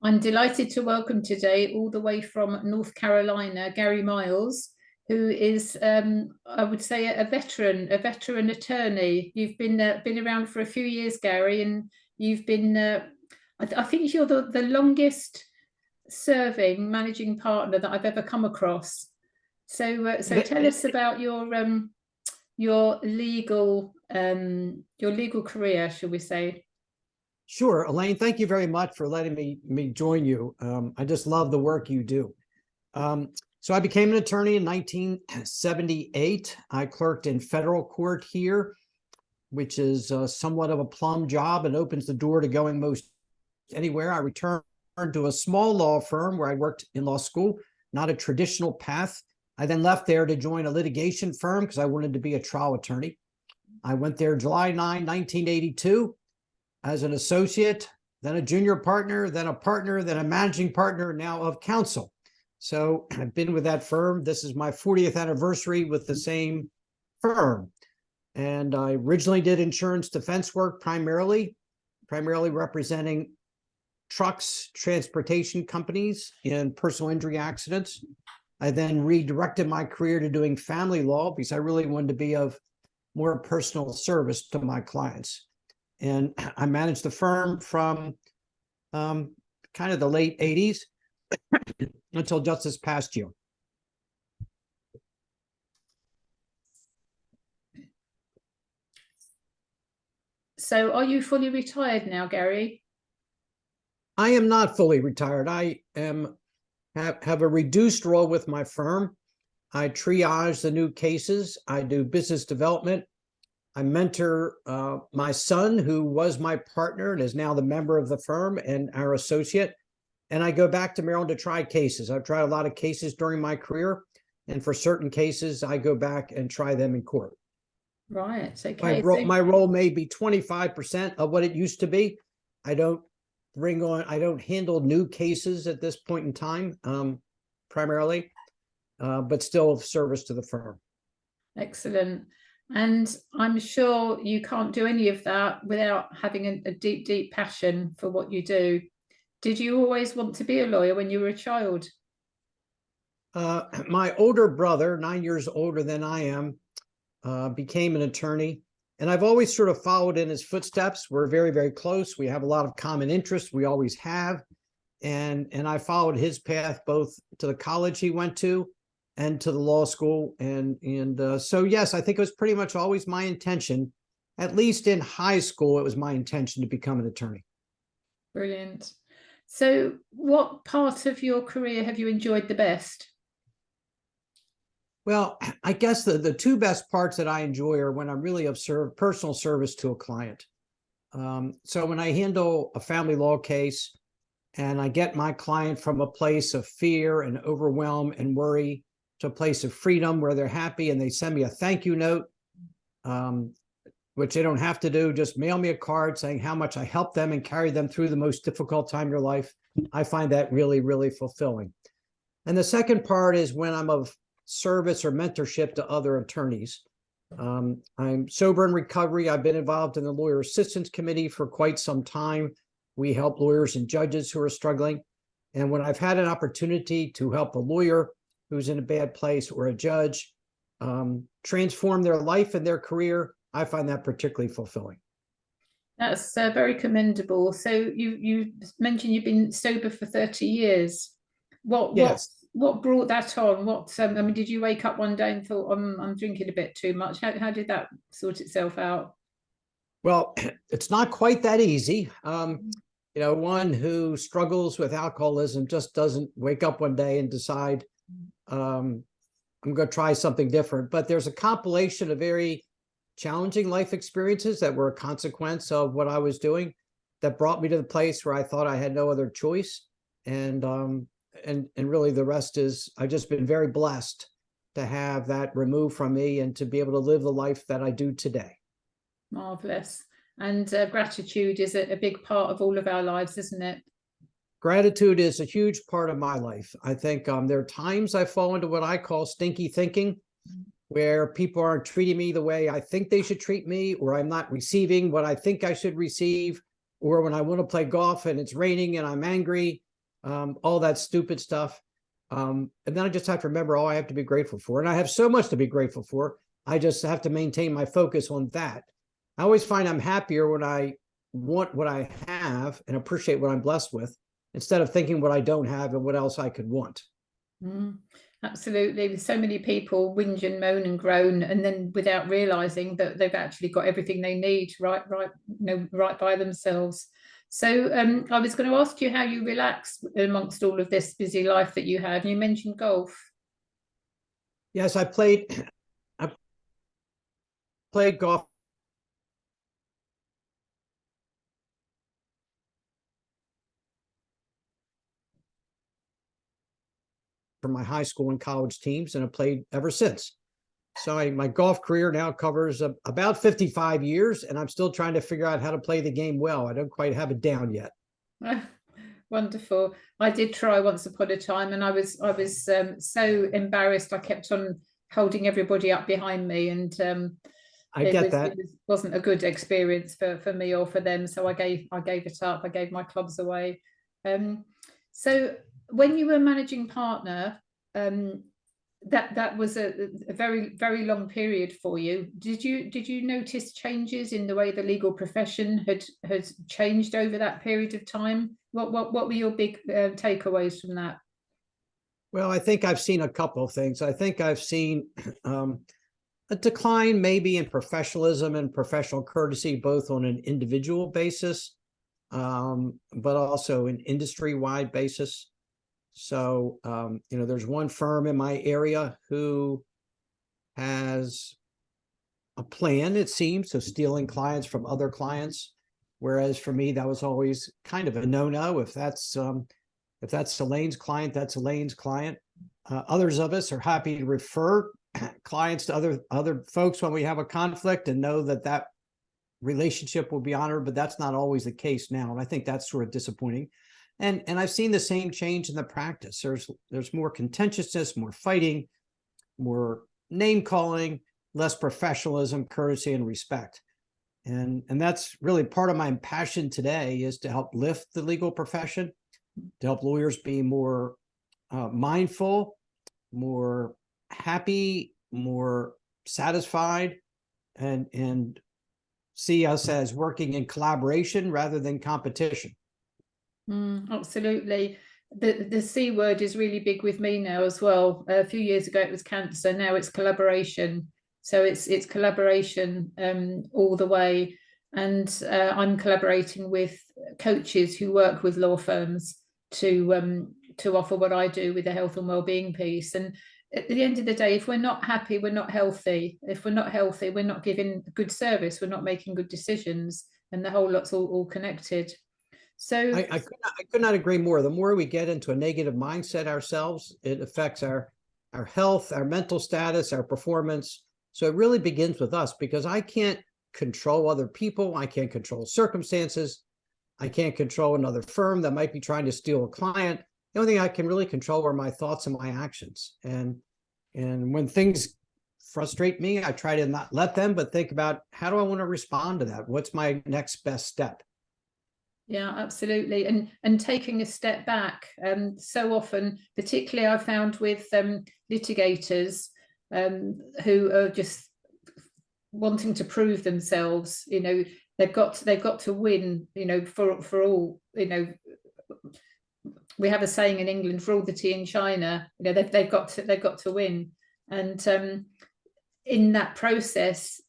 I'm delighted to welcome today, all the way from North Carolina, Gary Miles, who is, I would say, a veteran attorney. You've been around for a few years, Gary, and you've been, I think you're the longest serving managing partner that I've ever come across. So tell us about your legal career, shall we say? Sure, Elaine, thank you very much for letting me join you. I just love the work you do. So I became an attorney in 1978. I clerked in federal court here, which is somewhat of a plum job and opens the door to going most anywhere. I returned to a small law firm where I worked in law school, not a traditional path. I then left there to join a litigation firm because I wanted to be a trial attorney. I went there July 9, 1982. As an associate, then a junior partner, then a managing partner now of counsel. So I've been with that firm. This is my 40th anniversary with the same firm. And I originally did insurance defense work primarily representing trucks, transportation companies in personal injury accidents. I then redirected my career to doing family law because I really wanted to be of more personal service to my clients. And I managed the firm from kind of the late 80s until just this past year. So are you fully retired now, Gary? I am not fully retired. I have a reduced role with my firm. I triage the new cases. I do business development. I mentor my son, who was my partner and is now the member of the firm and our associate. And I go back to Maryland to try cases. I've tried a lot of cases during my career. And for certain cases, I go back and try them in court. Right. Okay. My role may be 25% of what it used to be. I don't handle new cases at this point in time, primarily, but still of service to the firm. Excellent. And I'm sure you can't do any of that without having a deep, deep passion for what you do. Did you always want to be a lawyer when you were a child? My older brother, 9 years older than I am, became an attorney, and I've always sort of followed in his footsteps. We're very, very close. We have a lot of common interests. We always have. And I followed his path both to the college he went to and to the law school. So, yes, I think it was pretty much always my intention, at least in high school, it was my intention to become an attorney. Brilliant. So what part of your career have you enjoyed the best? Well, I guess the two best parts that I enjoy are when I'm really of personal service to a client. So when I handle a family law case and I get my client from a place of fear and overwhelm and worry to a place of freedom where they're happy and they send me a thank you note, which they don't have to do, just mail me a card saying how much I helped them and carried them through the most difficult time in your life. I find that really, really fulfilling. And the second part is when I'm of service or mentorship to other attorneys. I'm sober in recovery. I've been involved in the Lawyer Assistance Committee for quite some time. We help lawyers and judges who are struggling. And when I've had an opportunity to help a lawyer who's in a bad place or a judge transform their life and their career, I find that particularly fulfilling. That's very commendable. So you mentioned you've been sober for 30 years. What brought that on? I mean, did you wake up one day and thought, I'm drinking a bit too much? How did that sort itself out? Well, it's not quite that easy. One who struggles with alcoholism just doesn't wake up one day and decide, I'm going to try something different. But there's a compilation of very challenging life experiences that were a consequence of what I was doing that brought me to the place where I thought I had no other choice. And really the rest is, I've just been very blessed to have that removed from me and to be able to live the life that I do today. Marvelous. And gratitude is a big part of all of our lives, isn't it? Gratitude is a huge part of my life. I think there are times I fall into what I call stinky thinking, where people aren't treating me the way I think they should treat me, or I'm not receiving what I think I should receive, or when I want to play golf and it's raining and I'm angry, all that stupid stuff. And then I just have to remember all I have to be grateful for. And I have so much to be grateful for. I just have to maintain my focus on that. I always find I'm happier when I want what I have and appreciate what I'm blessed with, instead of thinking what I don't have and what else I could want. Absolutely. With so many people whinge and moan and groan, and then without realizing that they've actually got everything they need right by themselves. So I was going to ask you how you relax amongst all of this busy life that you have. You mentioned golf. Yes, I played golf for my high school and college teams, and have played ever since. So my golf career now covers about 55 years, and I'm still trying to figure out how to play the game well. I don't quite have it down yet. Wonderful. I did try once upon a time, and I was so embarrassed. I kept on holding everybody up behind me, and it wasn't a good experience for me or for them. So I gave it up. I gave my clubs away. So when you were managing partner, that was a very, very long period for you. Did you notice changes in the way the legal profession had changed over that period of time? What were your big takeaways from that? Well, I think I've seen a couple of things. I think I've seen a decline maybe in professionalism and professional courtesy, both on an individual basis, but also an industry-wide basis. So, there's one firm in my area who has a plan, it seems, of stealing clients from other clients. Whereas for me, that was always kind of a no-no. If that's Elaine's client, that's Elaine's client. Others of us are happy to refer clients to other folks when we have a conflict and know that relationship will be honored, but that's not always the case now. And I think that's sort of disappointing. And I've seen the same change in the practice. There's more contentiousness, more fighting, more name calling, less professionalism, courtesy, and respect. And that's really part of my passion today, is to help lift the legal profession, to help lawyers be more mindful, more happy, more satisfied, and see us as working in collaboration rather than competition. Absolutely. The C word is really big with me now as well. A few years ago it was cancer, now it's collaboration. So it's collaboration all the way. And I'm collaborating with coaches who work with law firms to offer what I do with the health and wellbeing piece. And at the end of the day, if we're not happy, we're not healthy. If we're not healthy, we're not giving good service, we're not making good decisions, and the whole lot's all connected. So I could not agree more. The more we get into a negative mindset ourselves, it affects our health, our mental status, our performance. So it really begins with us, because I can't control other people. I can't control circumstances. I can't control another firm that might be trying to steal a client. The only thing I can really control are my thoughts and my actions. And when things frustrate me, I try to not let them, but think about, how do I want to respond to that? What's my next best step? Yeah, absolutely. And taking a step back. So often, particularly I've found with litigators who are just wanting to prove themselves, they've got to win, for all, we have a saying in England, for all the tea in China, they've got to win. And in that process,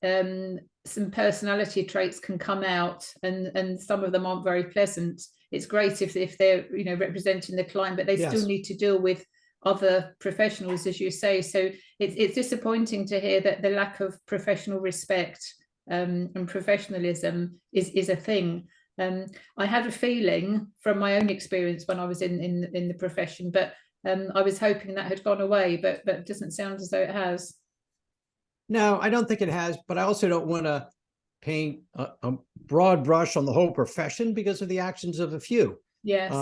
some personality traits can come out, and some of them aren't very pleasant. It's great if they're representing the client, but they Yes. still need to deal with other professionals, as you say. So it's disappointing to hear that the lack of professional respect and professionalism is a thing. I had a feeling from my own experience when I was in the profession, but I was hoping that had gone away, but it doesn't sound as though it has. No, I don't think it has, but I also don't want to paint a broad brush on the whole profession because of the actions of a few. Yes.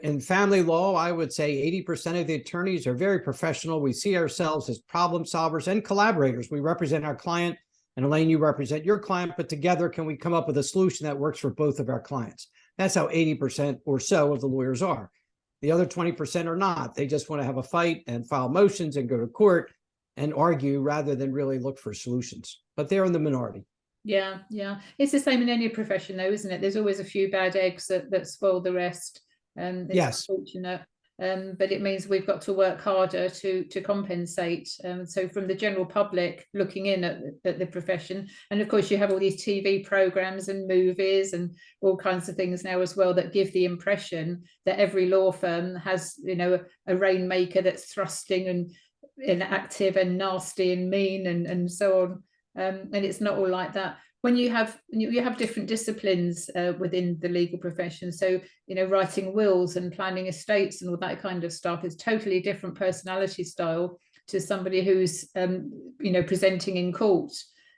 In family law, I would say 80% of the attorneys are very professional. We see ourselves as problem solvers and collaborators. We represent our client, and Elaine, you represent your client, but together, can we come up with a solution that works for both of our clients? That's how 80% or so of the lawyers are. The other 20% are not. They just want to have a fight and file motions and go to court and argue rather than really look for solutions. But they're in the minority. Yeah, yeah. It's the same in any profession, though, isn't it? There's always a few bad eggs that spoil the rest. It's Yes. unfortunate. But it means we've got to work harder to compensate. So from the general public looking in at the profession, and of course you have all these TV programs and movies and all kinds of things now as well that give the impression that every law firm has, you know, a rainmaker that's thrusting and active and nasty and mean and so on. And it's not all like that. When you have different disciplines within the legal profession, so you know, writing wills and planning estates and all that kind of stuff is totally different personality style to somebody who's you know, presenting in court.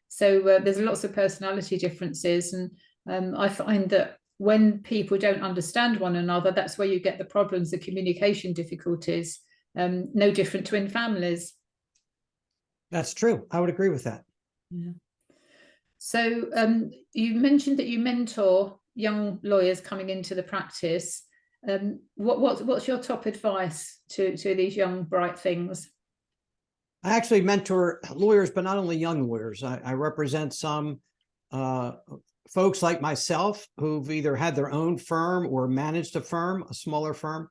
So there's lots of personality differences, and I find that when people don't understand one another, that's where you get the problems, the communication difficulties. No different twin families. That's true. I would agree with that. Yeah. So you mentioned that you mentor young lawyers coming into the practice. What's your top advice to these young, bright things? I actually mentor lawyers, but not only young lawyers. I represent some folks like myself who've either had their own firm or managed a firm, a smaller firm.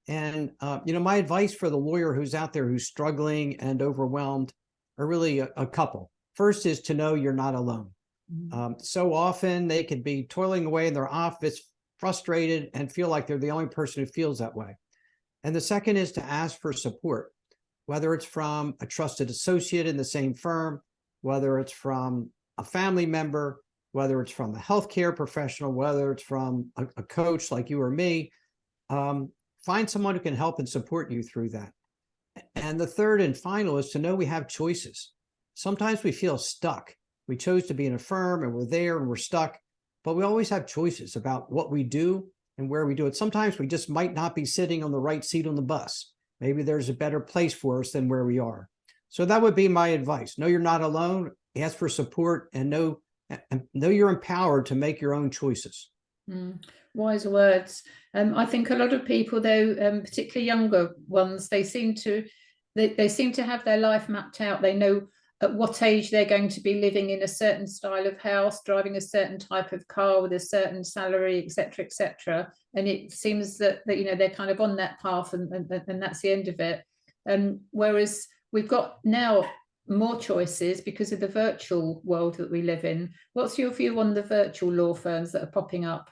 And, you know, my advice for the lawyer who's out there who's struggling and overwhelmed are really a couple. First is to know you're not alone. So often they could be toiling away in their office, frustrated, and feel like they're the only person who feels that way. And the second is to ask for support, whether it's from a trusted associate in the same firm, whether it's from a family member, whether it's from a healthcare professional, whether it's from a coach like you or me. Find someone who can help and support you through that. And the third and final is to know we have choices. Sometimes we feel stuck. We chose to be in a firm and we're there and we're stuck, but we always have choices about what we do and where we do it. Sometimes we just might not be sitting on the right seat on the bus. Maybe there's a better place for us than where we are. So that would be my advice. Know you're not alone, ask for support, and know you're empowered to make your own choices. Wise words. I think a lot of people, though, particularly younger ones, they seem to have their life mapped out. They know at what age they're going to be living in a certain style of house, driving a certain type of car with a certain salary, etc., etc. And it seems that you know, they're kind of on that path, and that's the end of it. Whereas we've got now more choices because of the virtual world that we live in. What's your view on the virtual law firms that are popping up?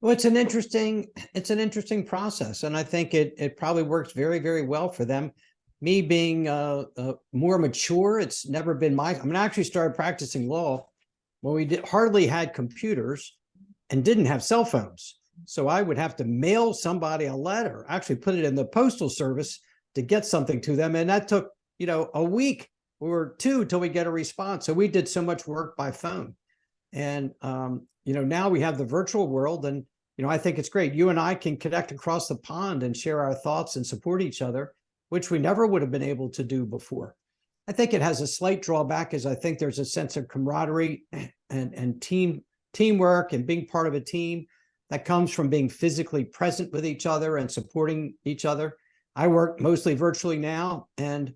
Well, it's an interesting process, and I think it probably works very, very well for them. Me being more mature, it's never been I actually started practicing law when we hardly had computers and didn't have cell phones. So I would have to mail somebody a letter, actually put it in the postal service to get something to them. And that took, you know, a week or two till we get a response. So we did so much work by phone. And, you know, now we have the virtual world, and, you know, I think it's great. You and I can connect across the pond and share our thoughts and support each other, which we never would have been able to do before. I think it has a slight drawback, as I think there's a sense of camaraderie and teamwork and being part of a team that comes from being physically present with each other and supporting each other. I work mostly virtually now, and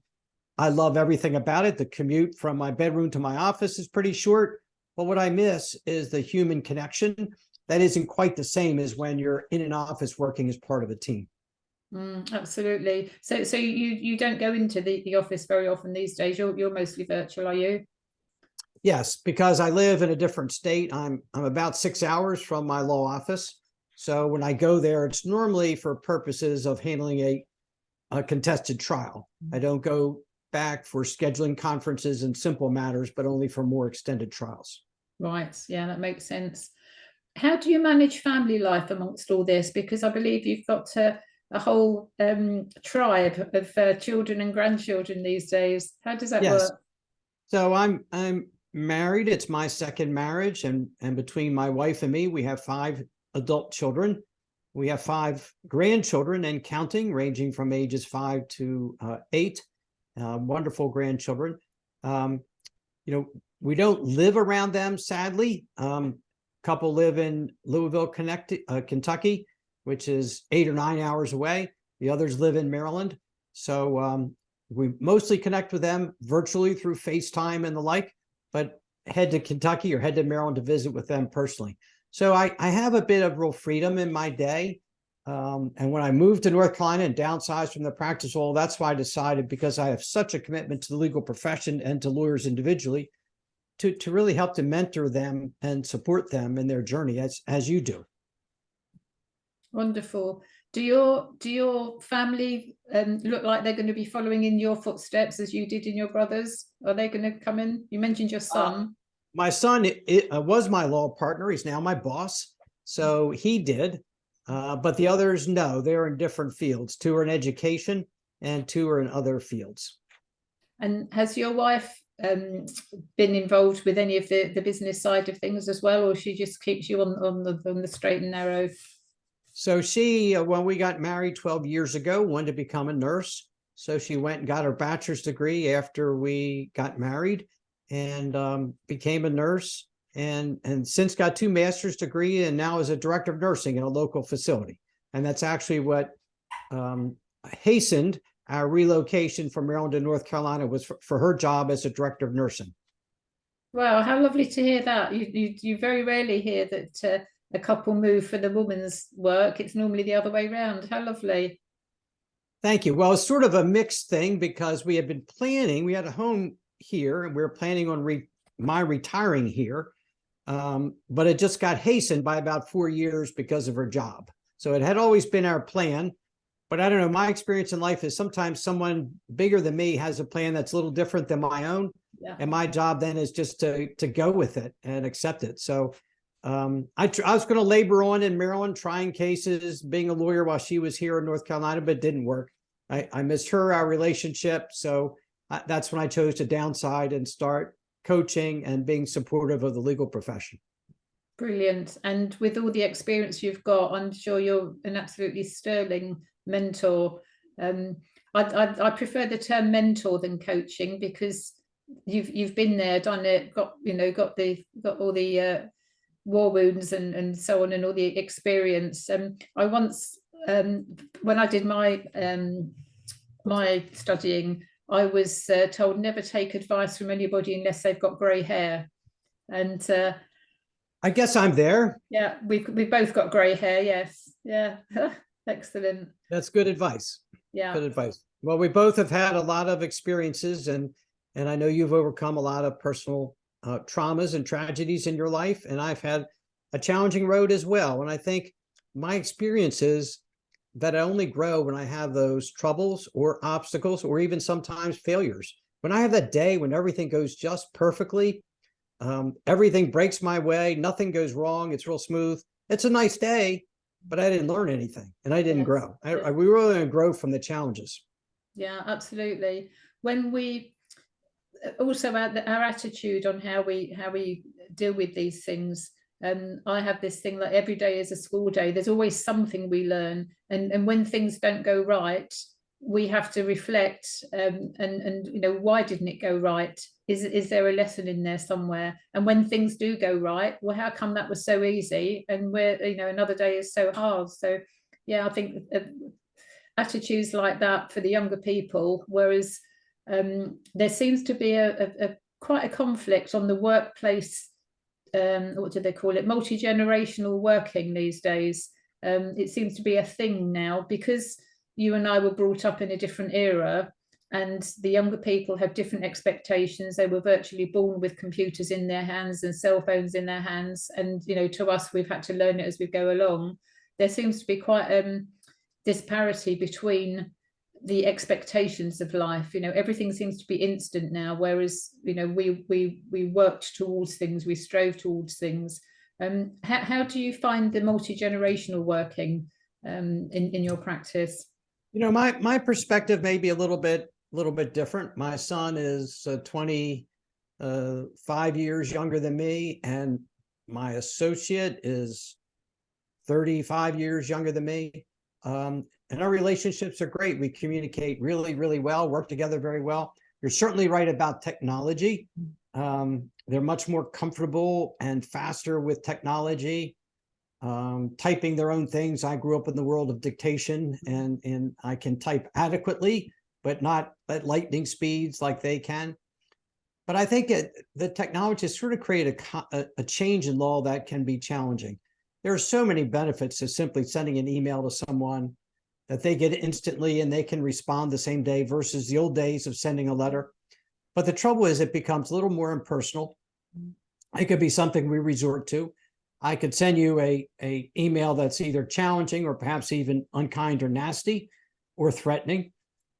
I love everything about it. The commute from my bedroom to my office is pretty short, but what I miss is the human connection that isn't quite the same as when you're in an office working as part of a team. Absolutely. So you don't go into the office very often these days. You're mostly virtual, are you? Yes, because I live in a different state. I'm about 6 hours from my law office. So when I go there, it's normally for purposes of handling a contested trial. I don't go back for scheduling conferences and simple matters, but only for more extended trials. Right. Yeah, that makes sense. How do you manage family life amongst all this? Because I believe you've got a whole tribe of children and grandchildren these days. How does that work? So I'm married. It's my second marriage, and between my wife and me, we have 5 adult children. We have 5 grandchildren and counting, ranging from ages 5 to 8. Wonderful grandchildren. You know, we don't live around them, sadly. Couple live in Louisville, Kentucky, which is 8 or 9 hours away. The others live in Maryland. So we mostly connect with them virtually through FaceTime and the like, but head to Kentucky or head to Maryland to visit with them personally. So I have a bit of real freedom in my day. And when I moved to North Carolina and downsized from the practice role, that's why I decided, because I have such a commitment to the legal profession and to lawyers individually, to really help to mentor them and support them in their journey as you do. Wonderful. Do your family look like they're going to be following in your footsteps as you did in your brothers? Are they going to come in? You mentioned your son. My son was my law partner. He's now my boss. So he did. But the others, no, they're in different fields. 2 are in education and 2 are in other fields. And has your wife been involved with any of the business side of things as well, or she just keeps you on the straight and narrow? So she, when we got married 12 years ago, wanted to become a nurse. So she went and got her bachelor's degree after we got married and became a nurse. And since got 2 master's degree and now is a director of nursing in a local facility. And that's actually what hastened our relocation from Maryland to North Carolina, was for her job as a director of nursing. Wow, how lovely to hear that. You very rarely hear that a couple move for the woman's work. It's normally the other way around. How lovely. Thank you. Well, it's sort of a mixed thing, because we had been planning, we had a home here and we were planning on my retiring here. But it just got hastened by about 4 years because of her job. So it had always been our plan. But I don't know, my experience in life is sometimes someone bigger than me has a plan that's a little different than my own. Yeah. And my job then is just to go with it and accept it. So I was going to labor on in Maryland, trying cases, being a lawyer while she was here in North Carolina, but it didn't work. I missed her, our relationship. So that's when I chose to downside and start coaching and being supportive of the legal profession. Brilliant. And with all the experience you've got, I'm sure you're an absolutely sterling mentor. I prefer the term mentor than coaching, because you've been there, done it, got all the war wounds and so on, and all the experience. I once, when I did my my studying, I was told never take advice from anybody unless they've got grey hair. And I guess I'm there. yeah, we've both got grey hair. Yes. Yeah. Excellent. That's good advice. Yeah. Good advice. Well, we both have had a lot of experiences, and I know you've overcome a lot of personal traumas and tragedies in your life, and I've had a challenging road as well. And I think my experience is that I only grow when I have those troubles or obstacles, or even sometimes failures. When I have that day when everything goes just perfectly, everything breaks my way, nothing goes wrong, it's real smooth, it's a nice day, but I didn't learn anything and I didn't grow. We really didn't grow from the challenges. Yeah, absolutely. When we also our attitude on how we deal with these things. I have this thing like every day is a school day. There's always something we learn, and when things don't go right, we have to reflect and why didn't it go right? Is there a lesson in there somewhere? And when things do go right, well, how come that was so easy and where another day is so hard? So yeah, I think attitudes like that for the younger people, whereas there seems to be a quite a conflict on the workplace. What do they call it? Multi-generational working these days. It seems to be a thing now, because you and I were brought up in a different era, and the younger people have different expectations. They were virtually born with computers in their hands and cell phones in their hands, and to us, we've had to learn it as we go along. There seems to be quite disparity between the expectations of life. Everything seems to be instant now, whereas we worked towards things, we strove towards things. How do you find the multi-generational working in your practice? My perspective may be a little bit different. My son is 25 years younger than me, and my associate is 35 years younger than me. And our relationships are great. We communicate really, really well, work together very well. You're certainly right about technology. They're much more comfortable and faster with technology. typing their own things. I grew up in the world of dictation, and I can type adequately, but not at lightning speeds like they can. But I think the technology has sort of created a change in law that can be challenging. There are so many benefits to simply sending an email to someone that they get instantly and they can respond the same day versus the old days of sending a letter. But the trouble is it becomes a little more impersonal. It could be something we resort to. I could send you a email that's either challenging or perhaps even unkind or nasty or threatening,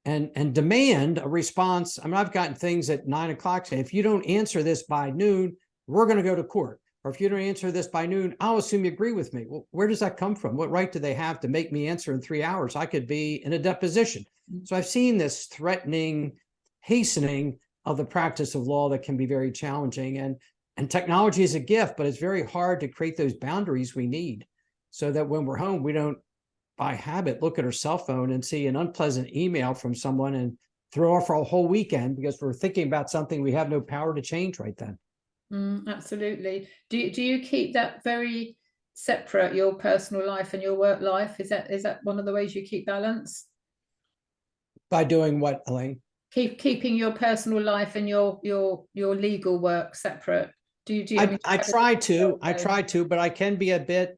and demand a response. I mean, I've gotten things at 9 o'clock saying, if you don't answer this by noon, we're going to go to court. Or if you don't answer this by noon, I'll assume you agree with me. Well, where does that come from? What right do they have to make me answer in 3 hours? I could be in a deposition. So I've seen this threatening, hastening of the practice of law that can be very challenging. And technology is a gift, but it's very hard to create those boundaries we need so that when we're home, we don't, by habit, look at our cell phone and see an unpleasant email from someone and throw off our whole weekend because we're thinking about something we have no power to change right then. Absolutely. Do you keep that very separate, your personal life and your work life? Is that one of the ways you keep balance? By doing what, Elaine? Keeping your personal life and your legal work separate. I try to, but I can be a bit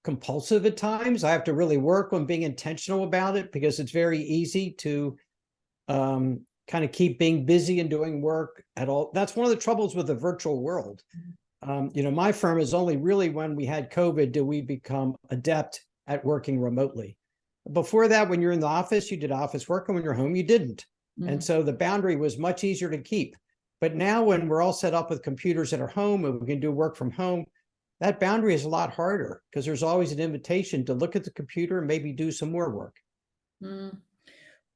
compulsive at times. I have to really work on being intentional about it because it's very easy to kind of keep being busy and doing work at all. That's one of the troubles with the virtual world. My firm is only really when we had COVID did we become adept at working remotely. Before that, when you're in the office, you did office work, and when you're home, you didn't. And so the boundary was much easier to keep. But now when we're all set up with computers at our home and we can do work from home, that boundary is a lot harder because there's always an invitation to look at the computer and maybe do some more work.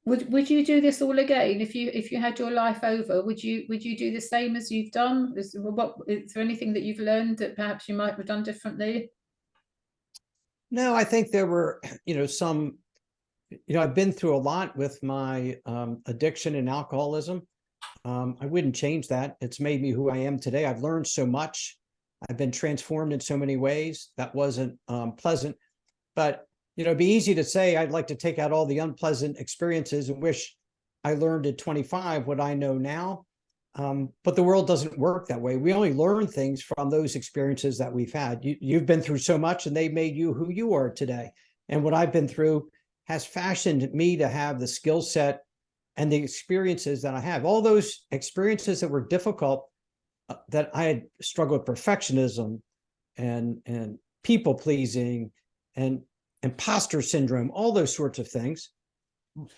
Would you do this all again if you had your life over? Would you do the same as you've done? Is there anything that you've learned that perhaps you might have done differently? No, I think there were, some, I've been through a lot with my addiction and alcoholism. I wouldn't change that. It's made me who I am today. I've learned so much. I've been transformed in so many ways. That wasn't pleasant, but it'd be easy to say I'd like to take out all the unpleasant experiences and wish I learned at 25 what I know now. But the world doesn't work that way. We only learn things from those experiences that we've had. You've been through so much and they made you who you are today. And what I've been through has fashioned me to have the skill set and the experiences that I have. All those experiences that were difficult, that I had struggled with perfectionism and people pleasing and imposter syndrome, all those sorts of things.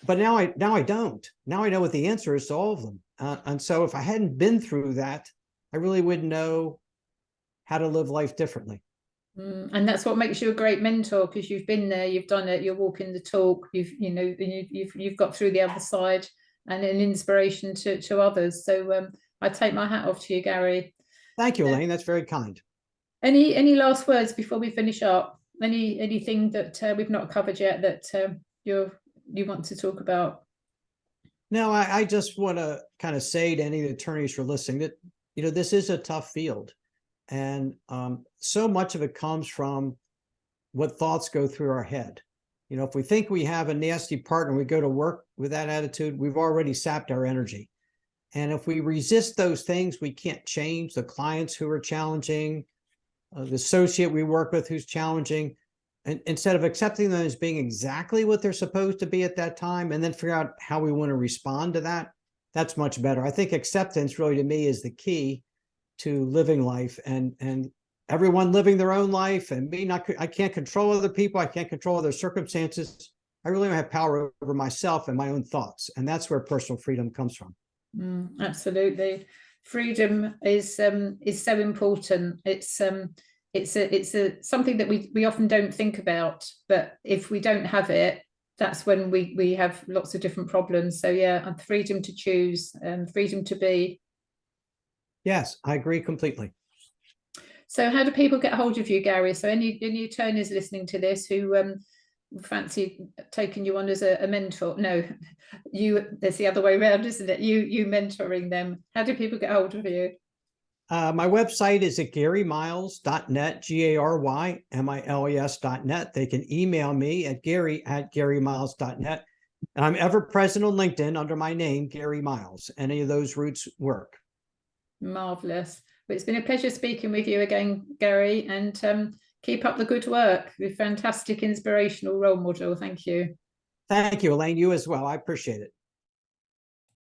But now I don't. Now I know what the answer is to all of them. And so if I hadn't been through that, I really wouldn't know how to live life differently. And that's what makes you a great mentor, because you've been there, you've done it, you're walking the talk, you've got through the other side, and an inspiration to others. So I take my hat off to you, Gary. Thank you, Elaine. That's very kind. Any last words before we finish up? Anything that we've not covered yet that you want to talk about? No, I just want to kind of say to any attorneys who are listening that this is a tough field. And so much of it comes from what thoughts go through our head. If we think we have a nasty partner, we go to work with that attitude, we've already sapped our energy. And if we resist those things, we can't change the clients who are challenging, the associate we work with who's challenging. And instead of accepting them as being exactly what they're supposed to be at that time, and then figure out how we want to respond to that, that's much better. I think acceptance really to me is the key to living life, and everyone living their own life, and I can't control other people. I can't control other circumstances. I really don't have power over myself and my own thoughts. And that's where personal freedom comes from. Absolutely. Freedom is so important. It's something that we often don't think about, but if we don't have it, that's when we have lots of different problems. So yeah, freedom to choose and freedom to be. Yes, I agree completely. So how do people get hold of you, Gary? So any attorneys listening to this who fancy taking you on as a mentor? No, there's the other way around, isn't it? You mentoring them. How do people get hold of you? My website is at garymiles.net, GARYMILES.net. They can email me at gary@garymiles.net. And I'm ever present on LinkedIn under my name, Gary Miles. Any of those routes work. Marvelous. Well, it's been a pleasure speaking with you again, Gary, and keep up the good work. You're a fantastic, inspirational role model. Thank you. Thank you, Elaine. You as well. I appreciate it.